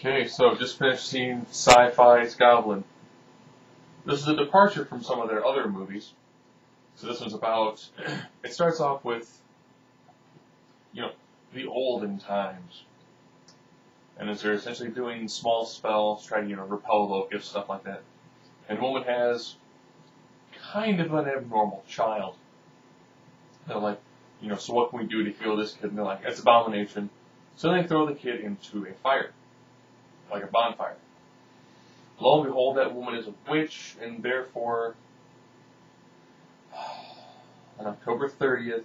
Okay, so just finished seeing SyFy's Goblin. This is a departure from some of their other movies. So this one's about, it starts off with, the olden times. And as they're essentially doing small spells, trying to, repel locusts, stuff like that. And the woman has kind of an abnormal child. They're like, so what can we do to heal this kid? And they're like, it's abomination. So they throw the kid into a fire, like a bonfire. Lo and behold, that woman is a witch, and therefore, on October 30th,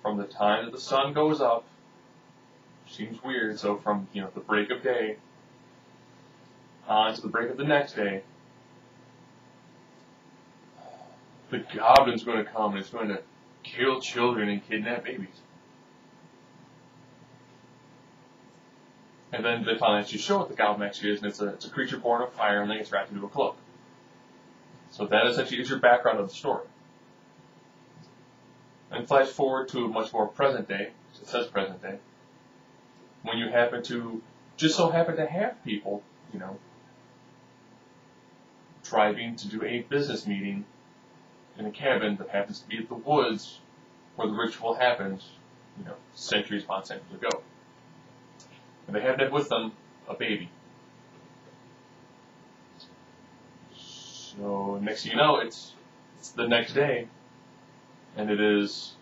from the time that the sun goes up, which seems weird, so from, the break of day, on to the break of the next day, the Goblin's going to come, and it's going to kill children and kidnap babies. And then they finally actually show what the Goblin actually is, and it's a creature born of fire, and then gets wrapped into a cloak. So that essentially is your background of the story. And flash forward to a much more present day, it says present day, when you just so happen to have people, driving to do a business meeting in a cabin that happens to be at the woods where the ritual happens, centuries upon centuries ago. And they have that with them, a baby. So next thing you know, it's the next day, and it's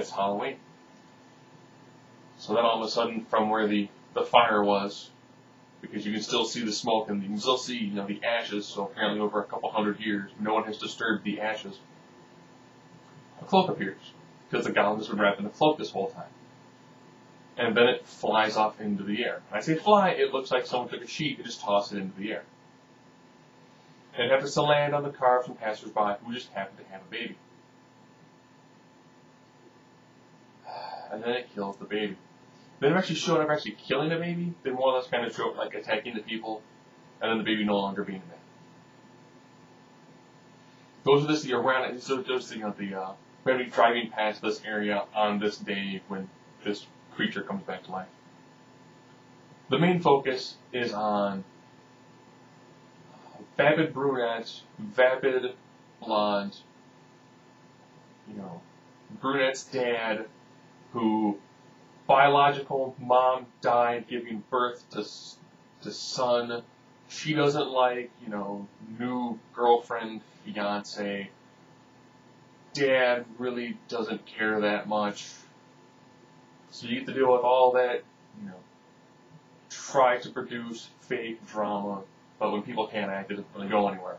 Halloween. So then all of a sudden, from where the fire was, because you can still see the smoke and you can still see the ashes. So apparently, over a couple hundred years, no one has disturbed the ashes. A cloak appears because the Goblin has been wrapped in a cloak this whole time. And then it flies off into the air. When I say fly, it looks like someone took a sheet and just tossed it into the air. And it happens to land on the car of some passersby who just happened to have a baby. And then it kills the baby. They never actually showed up actually killing the baby. They more or less kind of showed up like attacking the people, and then the baby no longer being there. Those are just the around. So just the maybe driving past this area on this day when this creature comes back to life. The main focus is on vapid brunettes, vapid blondes, brunette's dad, who biological mom died giving birth to son. She doesn't like, new girlfriend, fiance. Dad really doesn't care that much. So you have to deal with all that, try to produce fake drama, but when people can't act, it doesn't really go anywhere.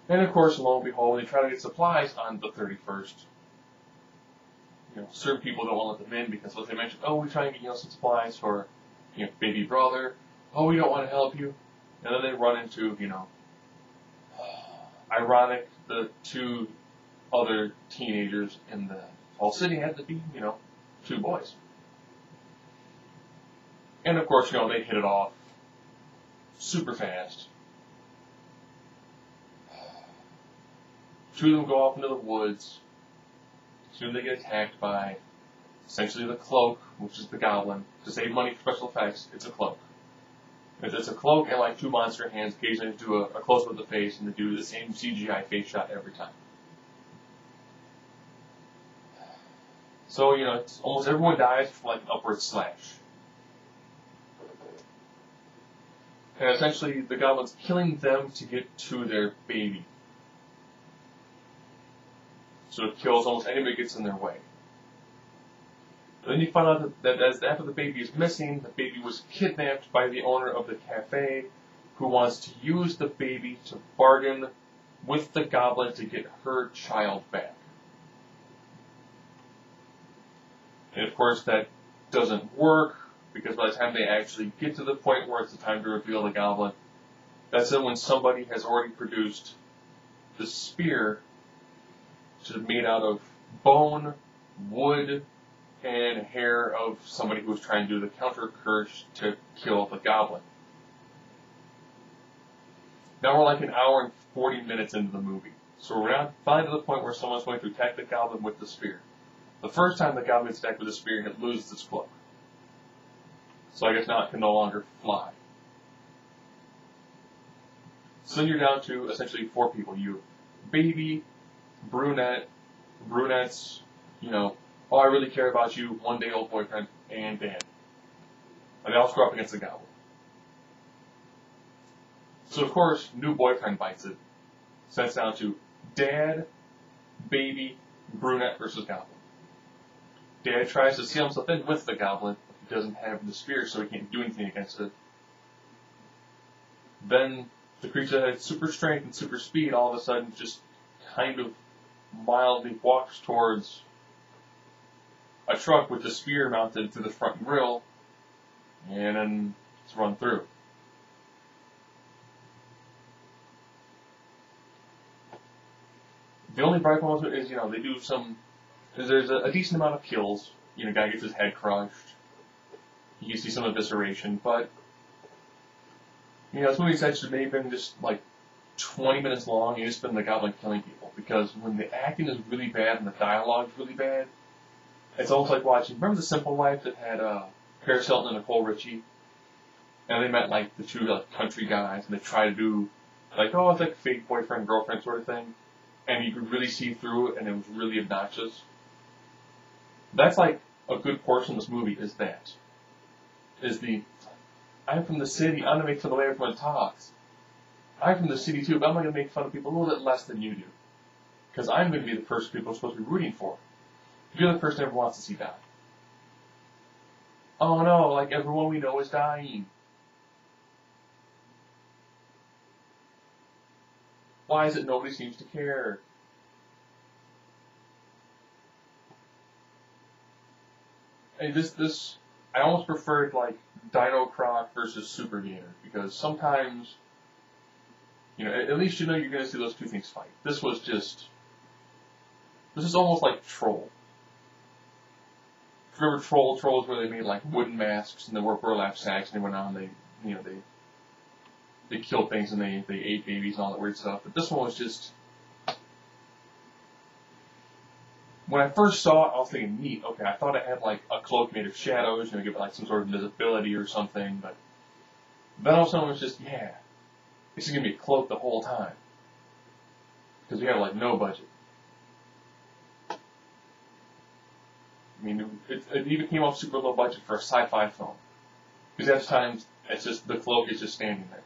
And of course, lo and behold, when they try to get supplies on the 31st, certain people don't want to let them in because, as they mentioned, we're trying to get, some supplies for, baby brother. Oh, we don't want to help you. And then they run into, ironic, the two other teenagers in the whole city had to be, two boys. And of course, they hit it off super fast. Two of them go off into the woods. Soon they get attacked by essentially the cloak, which is the Goblin. To save money for special effects, it's a cloak. It's a cloak and like two monster hands occasionally do a close-up of the face, and they do the same CGI face shot every time. So, it's almost everyone dies from like an upward slash. And essentially, the Goblin's killing them to get to their baby. So it kills almost anybody that gets in their way. But then you find out that after the baby is missing, the baby was kidnapped by the owner of the cafe, who wants to use the baby to bargain with the Goblin to get her child back. And of course that doesn't work, because by the time they actually get to the point where it's the time to reveal the Goblin, that's then when somebody has already produced the spear, which is made out of bone, wood, and hair of somebody who was trying to do the counter curse to kill the Goblin. Now we're like an hour and 40 minutes into the movie. So we're now finally to the point where someone's going to attack the Goblin with the spear. The first time the Goblin gets attacked with the spear, it loses its cloak. So I guess now it can no longer fly. So then you're down to essentially 4 people. You baby, brunette, brunettes, oh, I really care about you, 1-day-old boyfriend, and Dan. And they all screw up against the Goblin. So of course, new boyfriend bites it. So that's down to Dad, baby, brunette versus Goblin. Dad tries to seal himself in with the Goblin, but he doesn't have the spear, so he can't do anything against it. Then the creature that had super strength and super speed all of a sudden just kind of mildly walks towards a truck with the spear mounted to the front grill, and then it's run through. The only bright moment is, they do some. There's a decent amount of kills. Guy gets his head crushed. You can see some evisceration, but this movie's actually maybe been just like 20 minutes long. You just spend the Goblin killing people, because when the acting is really bad and the dialogue is really bad, it's almost like watching. Remember The Simple Life that had Paris Hilton and Nicole Richie, and they met like the 2 country guys, and they try to do it's like fake boyfriend girlfriend sort of thing, and you could really see through it, and it was really obnoxious. That's like a good portion of this movie is that. I'm from the city, I'm going to make fun of the way everyone talks. I'm from the city too, but I'm going to make fun of people a little bit less than you do. Because I'm going to be the person people are supposed to be rooting for. You're the person everyone wants to see die. Oh no, everyone we know is dying. Why is it nobody seems to care? And I almost preferred Dino Croc versus Super Gator, because sometimes, at least you're going to see those 2 things fight. This is almost like Troll. Remember Troll? Troll is where they made wooden masks and they wore burlap sacks and they went on, they killed things and they ate babies and all that weird stuff. But this one was just. When I first saw it, I was thinking, neat, okay, I thought it had a cloak made of shadows, give it some sort of invisibility or something, but then all of a sudden it was just, yeah, this is going to be a cloak the whole time. Because we have no budget. I mean, it even came off super low budget for a sci-fi film. Because at times, it's just, the cloak is just standing there.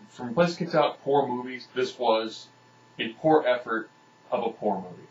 From Place Kicks Out poor movies, this was a poor effort of a poor movie.